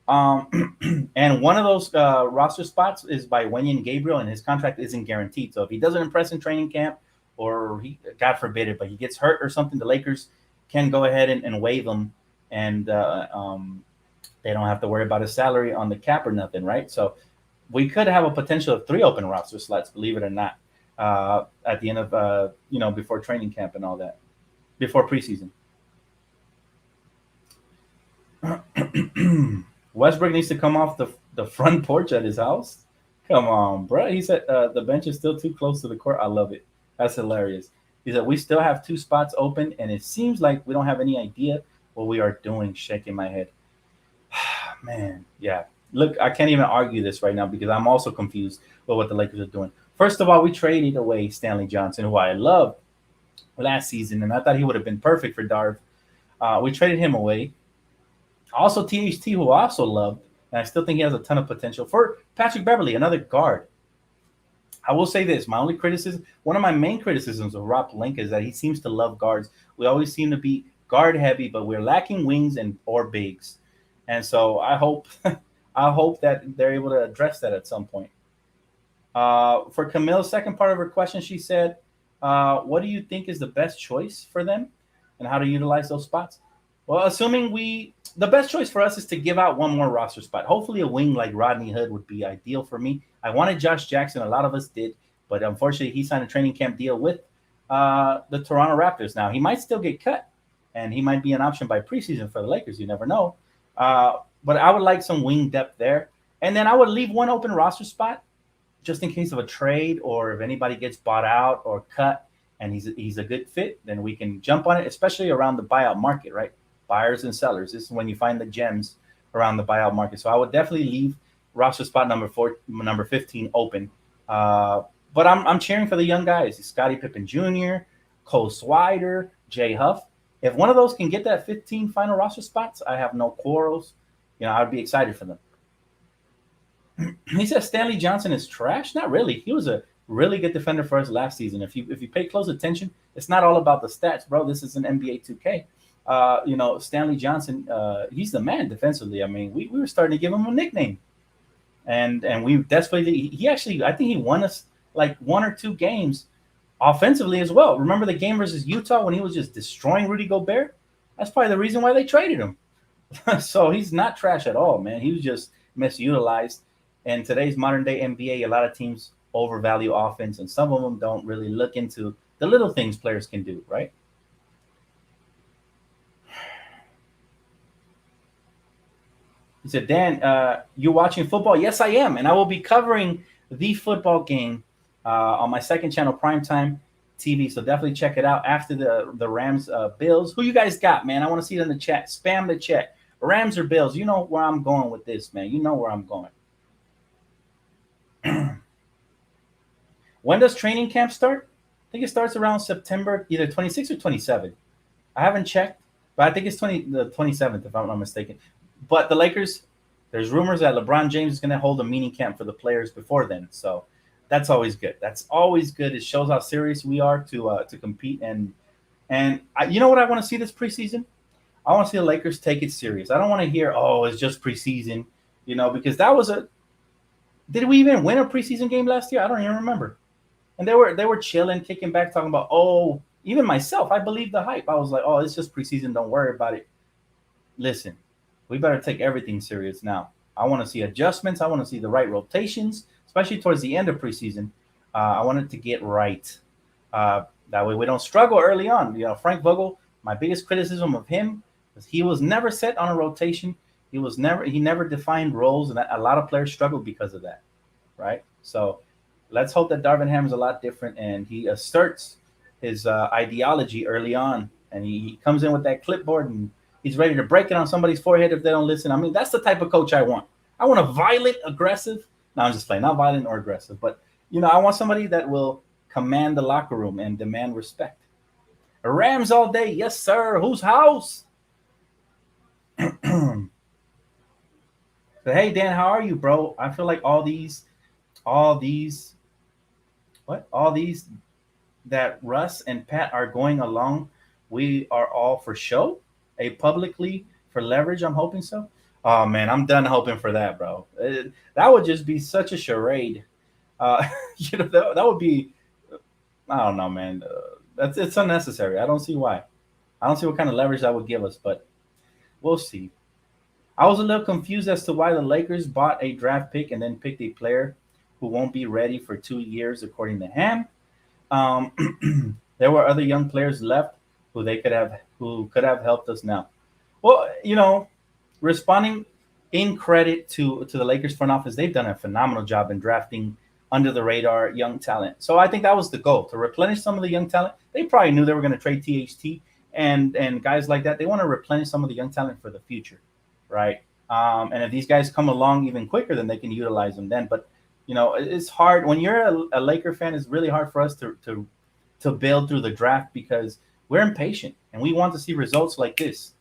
And one of those roster spots is by Wenyen Gabriel, and his contract isn't guaranteed. So if he doesn't impress in training camp, or God forbid it, but he gets hurt or something, the Lakers can go ahead and waive him, and they don't have to worry about his salary on the cap or nothing, right? So we could have a potential of 3 open roster slots, believe it or not, at the end of before training camp and all that, before preseason. Westbrook needs to come off the front porch at his house. Come on, bro. He said the bench is still too close to the court. I love it. That's hilarious. He said we still have 2 spots open, and it seems like we don't have any idea what we are doing. Shaking my head. Man, yeah. Look, I can't even argue this right now because I'm also confused with what the Lakers are doing. First of all, we traded away Stanley Johnson, who I loved last season, and I thought he would have been perfect for Darv. We traded him away. Also, THT, who I also loved, and I still think he has a ton of potential, for Patrick Beverly, another guard. I will say this, one of my main criticisms of Rob Pelinka is that he seems to love guards. We always seem to be guard heavy, but we're lacking wings or bigs. And so I hope that they're able to address that at some point. For Camille's second part of her question, she said, what do you think is the best choice for them and how to utilize those spots? Well, assuming the best choice for us is to give out one more roster spot. Hopefully a wing like Rodney Hood would be ideal for me. I wanted Josh Jackson. A lot of us did, but unfortunately he signed a training camp deal with the Toronto Raptors. Now, he might still get cut, and he might be an option by preseason for the Lakers. You never know. But I would like some wing depth there. And then I would leave one open roster spot just in case of a trade, or if anybody gets bought out or cut and he's a good fit, then we can jump on it, especially around the buyout market, right? Buyers and sellers. This is when you find the gems around the buyout market. So I would definitely leave roster spot number 15 open. But I'm cheering for the young guys. Scottie Pippen Jr., Cole Swider, Jay Huff. If one of those can get that 15 final roster spots, I have no quarrels. I'd be excited for them. He says Stanley Johnson is trash. Not really. He was a really good defender for us last season. If you pay close attention, it's not all about the stats, bro. This is an NBA 2K. Stanley Johnson, he's the man defensively. I mean, we were starting to give him a nickname, and we desperately. He actually, I think he won us like 1 or 2 games offensively as well. Remember the game versus Utah when he was just destroying Rudy Gobert? That's probably the reason why they traded him. So he's not trash at all, man. He was just misutilized. In today's modern day NBA, a lot of teams overvalue offense, and some of them don't really look into the little things players can do, right? He said, Dan, you watching football? Yes, I am. And I will be covering the football game on my second channel, Primetime TV. So definitely check it out after the Rams Bills. Who you guys got, man? I want to see it in the chat. Spam the chat. Rams or Bills? You know where I'm going with this, man. You know where I'm going. When does training camp start? I think it starts around September, either 26 or 27. I haven't checked, but I think it's the 27th, if I'm not mistaken. But the Lakers, there's rumors that LeBron James is going to hold a mini camp for the players before then. So that's always good. That's always good. It shows how serious we are to compete. And you know what I want to see this preseason? I want to see the Lakers take it serious. I don't want to hear, oh, it's just preseason, because that was did we even win a preseason game last year? I don't even remember. And they were chilling, kicking back, talking about, oh, even myself, I believed the hype. I was like, oh, it's just preseason. Don't worry about it. Listen, we better take everything serious now. I want to see adjustments. I want to see the right rotations, especially towards the end of preseason. I want it to get right. That way we don't struggle early on. Frank Vogel, my biggest criticism of him was he was never set on a rotation. He never defined roles, and a lot of players struggled because of that, right? So let's hope that Darvin Ham is a lot different, and he asserts his ideology early on, and he comes in with that clipboard, and he's ready to break it on somebody's forehead if they don't listen. I mean, that's the type of coach I want. I want a violent, aggressive. No, I'm just playing. Not violent or aggressive, but I want somebody that will command the locker room and demand respect. Rams all day, yes sir. Whose house? So, hey Dan, how are you, bro? I feel like all these that Russ and Pat are going along. We are all for show, a publicly for leverage. I'm hoping so. Oh man, I'm done hoping for that, bro. That would just be such a charade. That would be. I don't know, man. It's unnecessary. I don't see why. I don't see what kind of leverage that would give us, but we'll see. I was a little confused as to why the Lakers bought a draft pick and then picked a player who won't be ready for 2 years, according to Ham. There were other young players left who could have helped us now. Well, responding in credit to the Lakers front office, they've done a phenomenal job in drafting under the radar young talent. So I think that was the goal, to replenish some of the young talent. They probably knew they were going to trade THT and guys like that. They want to replenish some of the young talent for the future, right? And if these guys come along even quicker, then they can utilize them then. But it's hard when you're a Laker fan. It's really hard for us to build through the draft because we're impatient and we want to see results like this.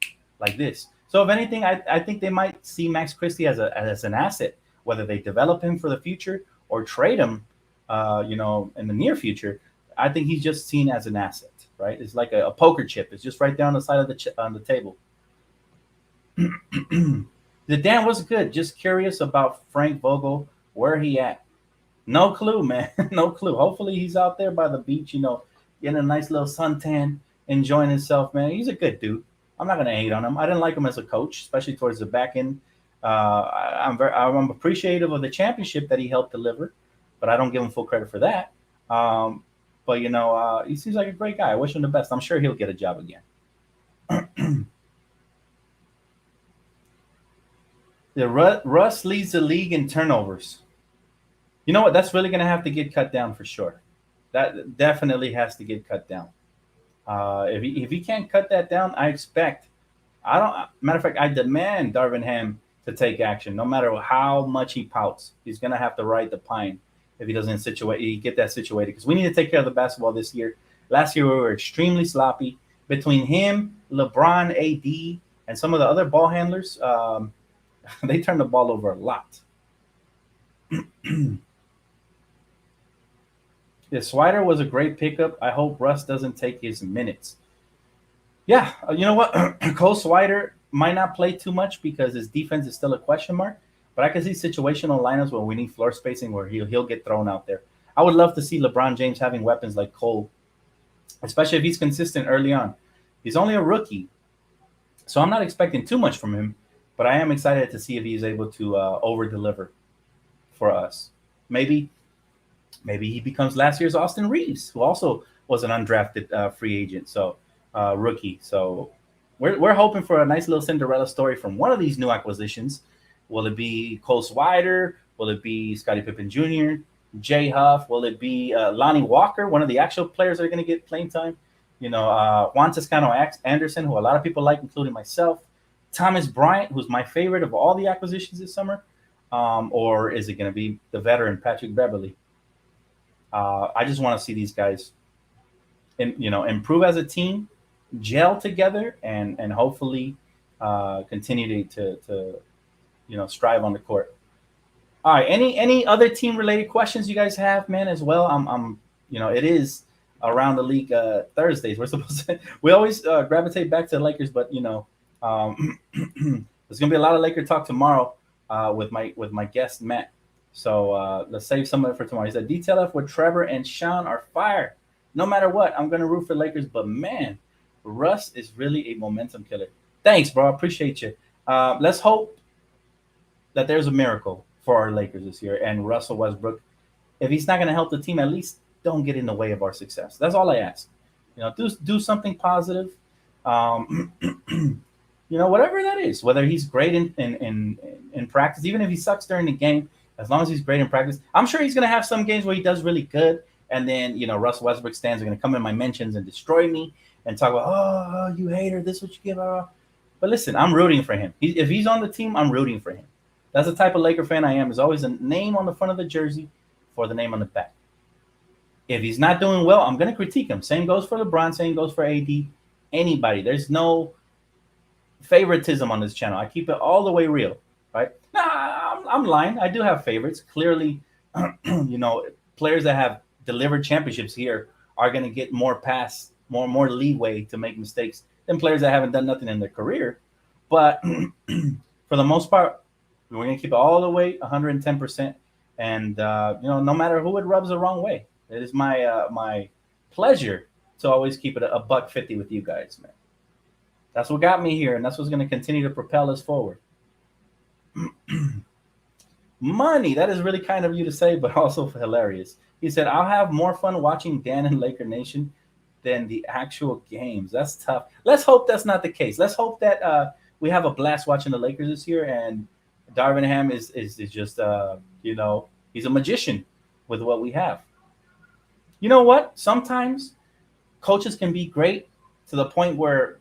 So if anything, I think they might see Max Christie as an asset, whether they develop him for the future or trade him, in the near future. I think he's just seen as an asset, right? It's like a poker chip. It's just right down the side of on the table. The Dan was good. Just curious about Frank Vogel. Where he at? No clue, man. No clue. Hopefully he's out there by the beach, getting a nice little suntan, enjoying himself, man. He's a good dude. I'm not gonna hate on him. I didn't like him as a coach, especially towards the back end. I'm appreciative of the championship that he helped deliver, but I don't give him full credit for that. But he seems like a great guy. I wish him the best. I'm sure he'll get a job again. Russ leads the league in turnovers. You know what? That's really going to have to get cut down for sure. That definitely has to get cut down. If he can't cut that down, matter of fact, I demand Darvin Ham to take action, no matter how much he pouts. He's going to have to ride the pine if he doesn't get that situated, because we need to take care of the basketball this year. Last year, we were extremely sloppy. Between him, LeBron, AD, and some of the other ball handlers, they turned the ball over a lot. Yeah, Swider was a great pickup. I hope Russ doesn't take his minutes. Yeah, you know what? Cole Swider might not play too much because his defense is still a question mark. But I can see situational lineups where we need floor spacing where he'll get thrown out there. I would love to see LeBron James having weapons like Cole, especially if he's consistent early on. He's only a rookie, so I'm not expecting too much from him, but I am excited to see if he's able to over deliver for us. Maybe maybe he becomes last year's Austin Reeves, who also was an undrafted free agent, so rookie. So we're hoping for a nice little Cinderella story from one of these new acquisitions. Will it be Cole Swider? Will it be Scottie Pippen Jr., Jay Huff? Will it be Lonnie Walker, one of the actual players that are going to get playing time? Juan Toscano Anderson, who a lot of people like, including myself. Thomas Bryant, who's my favorite of all the acquisitions this summer. Or is it going to be the veteran Patrick Beverly? I just want to see these guys, improve as a team, gel together, and hopefully continue to strive on the court. All right. Any other team related questions you guys have, man? As well, it is around the league Thursdays. We always gravitate back to the Lakers, but there's gonna be a lot of Laker talk tomorrow with my guest Matt. So let's save some of it for tomorrow. He said DTLF with Trevor and Sean are fire. No matter what, I'm gonna root for Lakers, but man, Russ is really a momentum killer. Thanks, bro. I appreciate you. Let's hope that there's a miracle for our Lakers this year. And Russell Westbrook, if he's not going to help the team, at least don't get in the way of our success. That's all I ask. Do something positive. Whatever that is. Whether he's great in practice, even if he sucks during the game, as long as he's great in practice, I'm sure he's going to have some games where he does really good. And then Russell Westbrook stands are going to come in my mentions and destroy me and talk about, oh, you hater, this what you give up. But listen, I'm rooting for him. If he's on the team, I'm rooting for him. That's the type of Laker fan I am. There's always a name on the front of the jersey for the name on the back. If he's not doing well, I'm going to critique him. Same goes for LeBron. Same goes for AD. Anybody. There's no favoritism on this channel. I keep it all the way real, right? Nah, I'm lying. I do have favorites. Clearly, players that have delivered championships here are going to get more more leeway to make mistakes than players that haven't done nothing in their career. But for the most part, we're going to keep it all the way 110%. And, no matter who it rubs the wrong way, it is my pleasure to always keep it a $150 with you guys, man. That's what got me here, and that's what's going to continue to propel us forward. Money, that is really kind of you to say, but also hilarious. He said, I'll have more fun watching Dan and Laker Nation than the actual games. That's tough. Let's hope that's not the case. Let's hope that we have a blast watching the Lakers this year, and Darvin Ham is just, he's a magician with what we have. You know what? Sometimes coaches can be great to the point where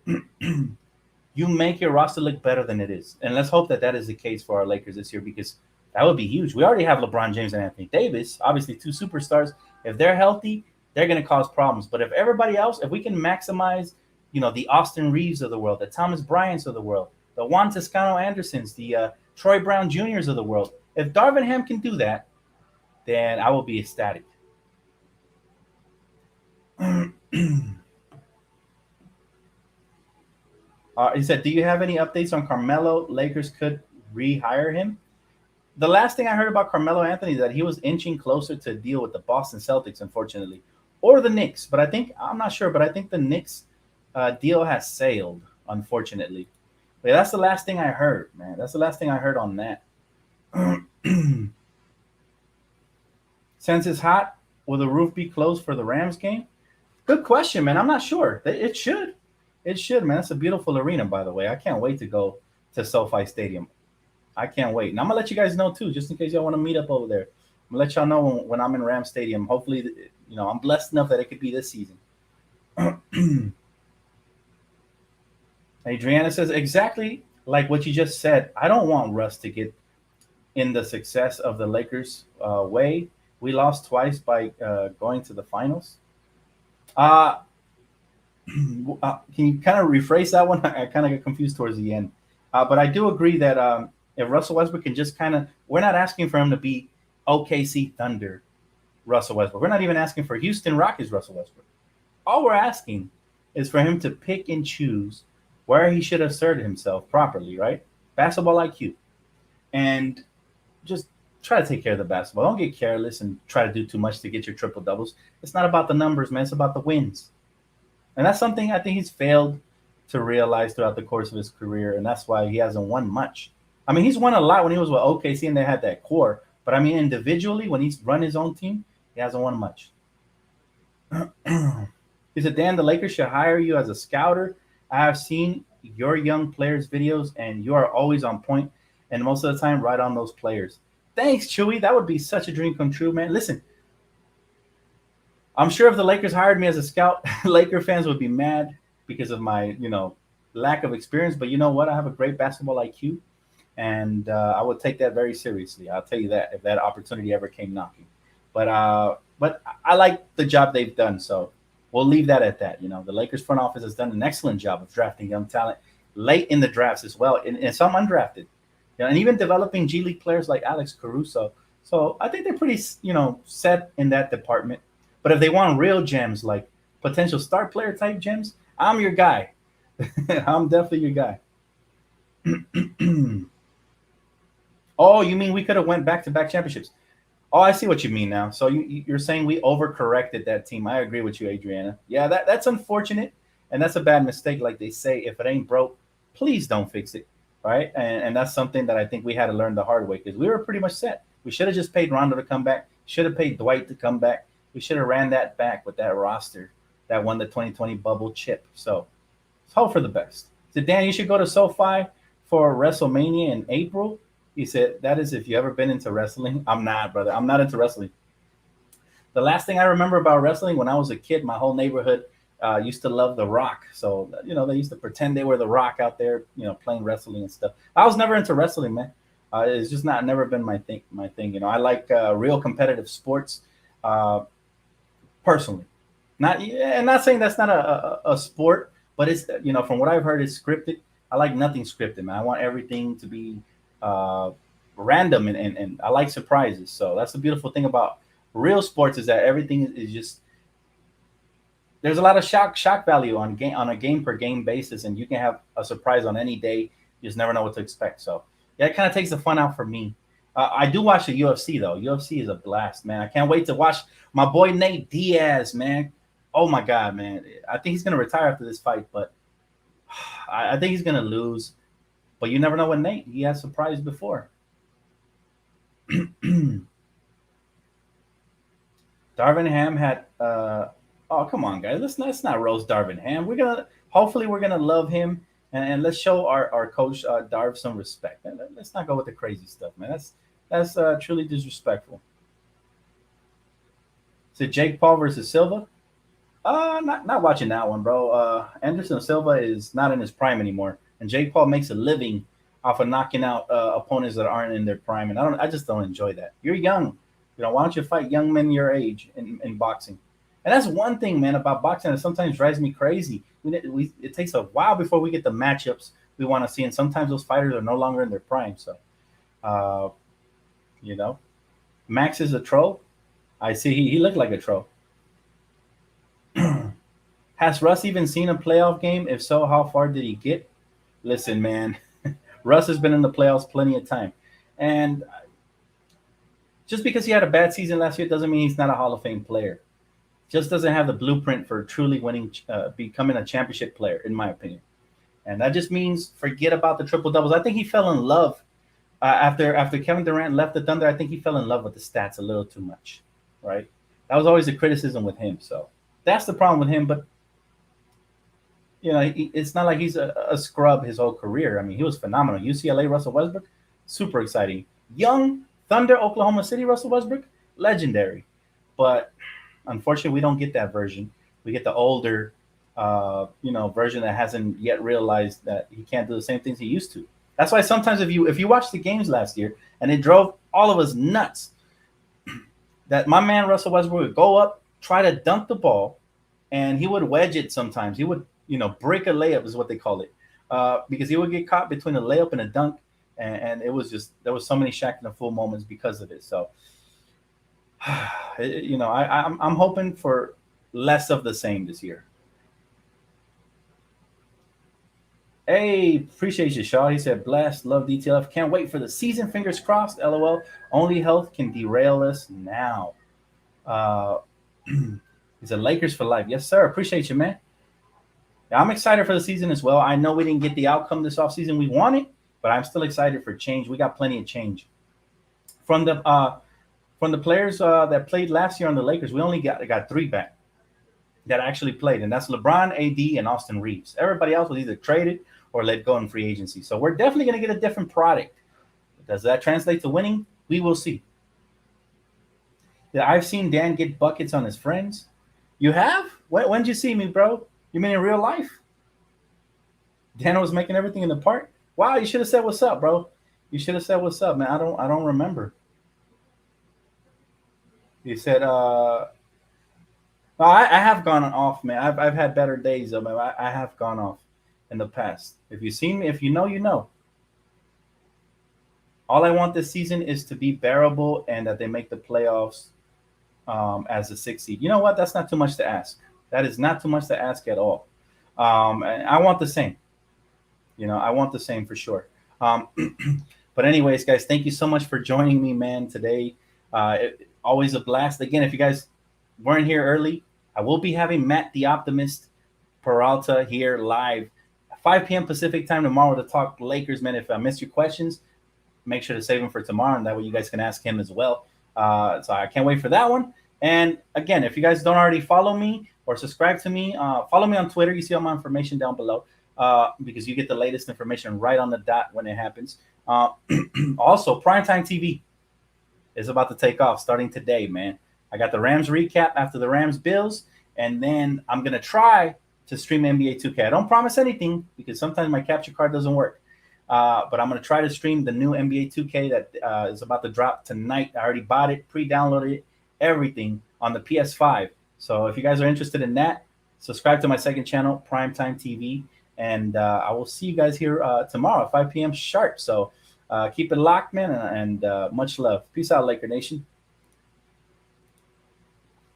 you make your roster look better than it is. And let's hope that is the case for our Lakers this year, because that would be huge. We already have LeBron James and Anthony Davis, obviously two superstars. If they're healthy, they're going to cause problems. But if everybody else, if we can maximize, the Austin Reeves of the world, the Thomas Bryants of the world, the Juan Toscano Andersons, the Troy Brown Jr.'s of the world. If Darvin Ham can do that, then I will be ecstatic. He said, do you have any updates on Carmelo? Lakers could rehire him. The last thing I heard about Carmelo Anthony is that he was inching closer to deal with the Boston Celtics, unfortunately, or the Knicks. But I'm not sure, but I think the Knicks deal has sailed, unfortunately. But that's the last thing I heard, man. That's the last thing I heard on that. Since it's hot, will the roof be closed for the Rams game? Good question, man. I'm not sure. It should. It should, man. It's a beautiful arena, by the way. I can't wait to go to SoFi Stadium. I can't wait. And I'm going to let you guys know, too, just in case y'all want to meet up over there. I'm going to let y'all know when I'm in Rams Stadium. Hopefully, I'm blessed enough that it could be this season. Adriana says, exactly like what you just said. I don't want Russ to get in the success of the Lakers way. We lost twice by going to the finals. Can you kind of rephrase that one? I kind of got confused towards the end. But I do agree that if Russell Westbrook can just we're not asking for him to be OKC Thunder Russell Westbrook. We're not even asking for Houston Rockets Russell Westbrook. All we're asking is for him to pick and choose where he should asserted himself properly, right? Basketball IQ. And just try to take care of the basketball. Don't get careless and try to do too much to get your triple doubles. It's not about the numbers, man. It's about the wins. And that's something I think he's failed to realize throughout the course of his career, and that's why he hasn't won much. I mean, he's won a lot when he was with OKC and they had that core, but I mean, individually, when he's run his own team, he hasn't won much. He said, Dan, the Lakers should hire you as a scouter. I have seen your young players' videos, and you are always on point, and most of the time, right on those players. Thanks, Chewy. That would be such a dream come true, man. Listen, I'm sure if the Lakers hired me as a scout, Laker fans would be mad because of my, lack of experience. But you know what? I have a great basketball IQ, and I would take that very seriously. I'll tell you that if that opportunity ever came knocking. But I like the job they've done, so we'll leave that at that. The Lakers front office has done an excellent job of drafting young talent late in the drafts as well, and some undrafted, and even developing G League players like Alex Caruso. So I think they're pretty, set in that department. But if they want real gems, like potential star player type gems, I'm your guy. I'm definitely your guy. Oh, you mean we could have went back-to-back championships? Oh, I see what you mean now. So you're saying we overcorrected that team. I agree with you, Adriana. Yeah, that's unfortunate, and that's a bad mistake. Like they say, if it ain't broke, please don't fix it, right? And that's something that I think we had to learn the hard way because we were pretty much set. We should have just paid Rondo to come back. Should have paid Dwight to come back. We should have ran that back with that roster that won the 2020 bubble chip. So let's hope for the best. So Dan, you should go to SoFi for WrestleMania in April. He said, that is if you ever been into wrestling. I'm not, brother. I'm not into wrestling. The last thing I remember about wrestling when I was a kid, my whole neighborhood used to love The Rock. So, they used to pretend they were The Rock out there, playing wrestling and stuff. I was never into wrestling, man. It's just never been my thing. I like real competitive sports personally. Not saying that's not a sport, but it's, from what I've heard, it's scripted. I like nothing scripted, man. I want everything to be random and I like surprises. So that's the beautiful thing about real sports is that everything is just there's a lot of shock value on a game per game basis, and you can have a surprise on any day. You just never know what to expect. So yeah, it kind of takes the fun out for me. I do watch the UFC though. UFC is a blast, man. I can't wait to watch my boy Nate Diaz, man. Oh my God, man. I think he's gonna retire after this fight, but I think he's gonna lose. But you never know with Nate. He has surprised before. Darvin Ham had oh come on guys, let's not roast Darvin Ham. Hopefully we're gonna love him and let's show our coach Darv some respect. Let's not go with the crazy stuff, man. That's truly disrespectful. So Jake Paul versus Silva. Not watching that one, bro. Anderson Silva is not in his prime anymore, and Jake Paul makes a living off of knocking out opponents that aren't in their prime, and I just don't enjoy that. You're young, why don't you fight young men your age in boxing? And that's one thing, man, about boxing that sometimes drives me crazy. It takes a while before we get the matchups we want to see, and sometimes those fighters are no longer in their prime. So, Max is a troll. I see he looked like a troll. Has Russ even seen a playoff game? If so, how far did he get? Listen, man, Russ has been in the playoffs plenty of time. And just because he had a bad season last year doesn't mean he's not a Hall of Fame player. Just doesn't have the blueprint for truly winning, becoming a championship player, in my opinion. And that just means forget about the triple doubles. I think he fell in love after Kevin Durant left the Thunder. I think he fell in love with the stats a little too much, right? That was always a criticism with him. So that's the problem with him. But it's not like he's a scrub his whole career. I mean, he was phenomenal. UCLA, Russell Westbrook, super exciting. Young Thunder, Oklahoma City, Russell Westbrook, legendary. But unfortunately, we don't get that version. We get the older, version that hasn't yet realized that he can't do the same things he used to. That's why sometimes if you watch the games last year, and it drove all of us nuts, that my man Russell Westbrook would go up, try to dunk the ball, and he would wedge it sometimes. He would break a layup is what they call it, because he would get caught between a layup and a dunk, and it was just there was so many Shaq in the full moments because of it. So, I'm hoping for less of the same this year. Hey, appreciate you, Shaw. He said, blessed, love DTLF. Can't wait for the season. Fingers crossed. LOL. Only health can derail us now. Uh, he said, Lakers for life. Yes, sir. Appreciate you, man. Yeah, I'm excited for the season as well. I know we didn't get the outcome this offseason we wanted, but I'm still excited for change. We got plenty of change. From the players that played last year on the Lakers, we only got three back that actually played, and that's LeBron, AD, and Austin Reeves. Everybody else was either traded or let go in free agency. So we're definitely going to get a different product. Does that translate to winning? We will see. Yeah, I've seen Dan get buckets on his friends. You have? When did you see me, bro? You mean in real life? Dan was making everything in the park. Wow, you should have said what's up, bro. You should have said what's up, man. I don't remember. He said, I have gone off, man. I've had better days, though, man. I have gone off in the past. If you see me, if you know, you know. All I want this season is to be bearable and that they make the playoffs as a sixth seed. You know what? That's not too much to ask. That is not too much to ask at all. And I want the same. I want the same for sure. Um, but anyways, guys, thank you so much for joining me, man, today. Always a blast. Again, if you guys weren't here early, I will be having Matt the Optimist Peralta here live at 5 p.m. Pacific time tomorrow to talk Lakers, man. If I missed your questions, make sure to save them for tomorrow, and that way you guys can ask him as well. So I can't wait for that one. And again, if you guys don't already follow me or subscribe to me, follow me on Twitter. You see all my information down below because you get the latest information right on the dot when it happens. Also, Primetime TV is about to take off starting today, man. I got the Rams recap after the Rams Bills, and then I'm going to try to stream NBA 2K. I don't promise anything because sometimes my capture card doesn't work. But I'm going to try to stream the new NBA 2K that is about to drop tonight. I already bought it, pre-downloaded it, everything on the PS5. So if you guys are interested in that, subscribe to my second channel, Primetime TV, and I will see you guys here tomorrow at 5 p.m. sharp. So keep it locked, man, and much love. Peace out, Laker Nation.